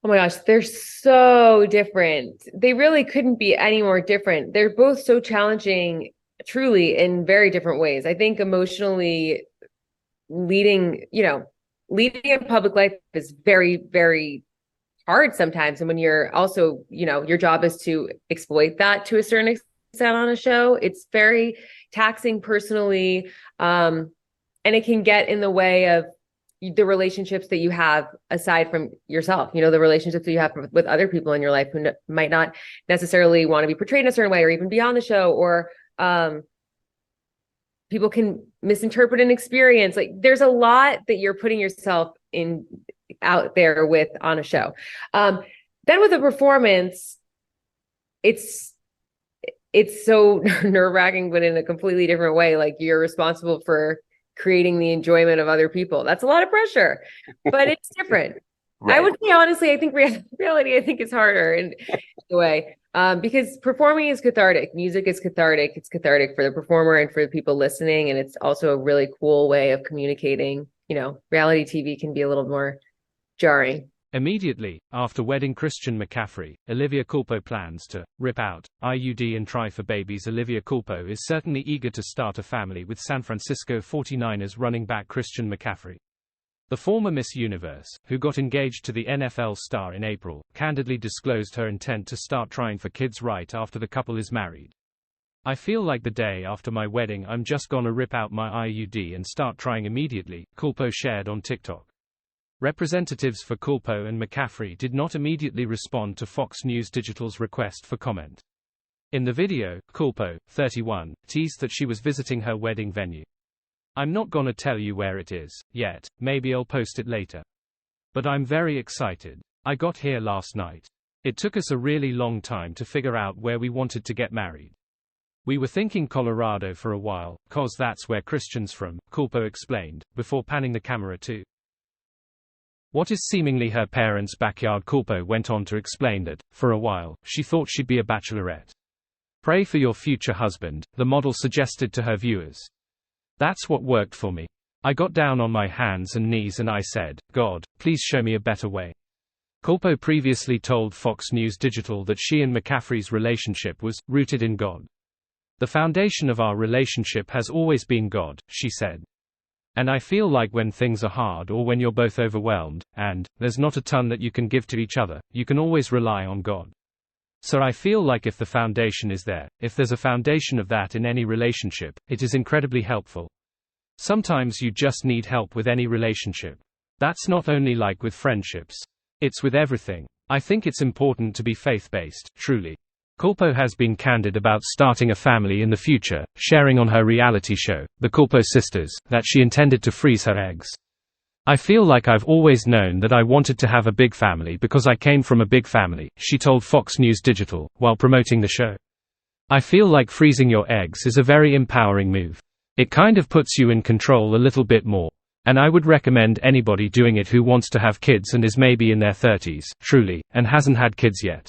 Oh my gosh, they're so different. They really couldn't be any more different. They're both so challenging, truly, in very different ways. I think emotionally leading, leading in public life is very, very hard sometimes. And when you're also, your job is to exploit that to a certain extent on a show, it's very taxing personally. And it can get in the way of the relationships that you have aside from yourself, the relationships that you have with other people in your life who might not necessarily want to be portrayed in a certain way or even be on the show, or people can misinterpret an experience. Like there's a lot that you're putting yourself in out there with on a show. Then with a performance, it's so nerve-wracking, but in a completely different way. Like you're responsible for creating the enjoyment of other people. That's a lot of pressure, but it's different. Right. I would say, honestly, I think reality, I think is harder in a way, because performing is cathartic. Music is cathartic. It's cathartic for the performer and for the people listening. And it's also a really cool way of communicating. Reality TV can be a little more jarring. Immediately after wedding Christian McCaffrey, Olivia Culpo plans to rip out IUD and try for babies. Olivia Culpo is certainly eager to start a family with San Francisco 49ers running back Christian McCaffrey. The former Miss Universe, who got engaged to the NFL star in April, candidly disclosed her intent to start trying for kids right after the couple is married. "I feel like the day after my wedding I'm just gonna rip out my IUD and start trying immediately," Culpo shared on TikTok. Representatives for Culpo and McCaffrey did not immediately respond to Fox News Digital's request for comment. In the video, Culpo, 31, teased that she was visiting her wedding venue. "I'm not gonna tell you where it is yet, maybe I'll post it later. But I'm very excited. I got here last night. It took us a really long time to figure out where we wanted to get married. We were thinking Colorado for a while, 'cause that's where Christian's from," Culpo explained, before panning the camera to what is seemingly her parents' backyard. Culpo went on to explain that, for a while, she thought she'd be a bachelorette. "Pray for your future husband," the model suggested to her viewers. "That's what worked for me. I got down on my hands and knees and I said, 'God, please show me a better way.'" Culpo previously told Fox News Digital that she and McCaffrey's relationship was rooted in God. "The foundation of our relationship has always been God," she said. "And I feel like when things are hard or when you're both overwhelmed, and there's not a ton that you can give to each other, you can always rely on God. So I feel like if the foundation is there, if there's a foundation of that in any relationship, it is incredibly helpful. Sometimes you just need help with any relationship. That's not only like with friendships. It's with everything. I think it's important to be faith-based, truly." Culpo has been candid about starting a family in the future, sharing on her reality show, The Culpo Sisters, that she intended to freeze her eggs. "I feel like I've always known that I wanted to have a big family because I came from a big family," she told Fox News Digital, while promoting the show. "I feel like freezing your eggs is a very empowering move. It kind of puts you in control a little bit more. And I would recommend anybody doing it who wants to have kids and is maybe in their 30s, truly, and hasn't had kids yet.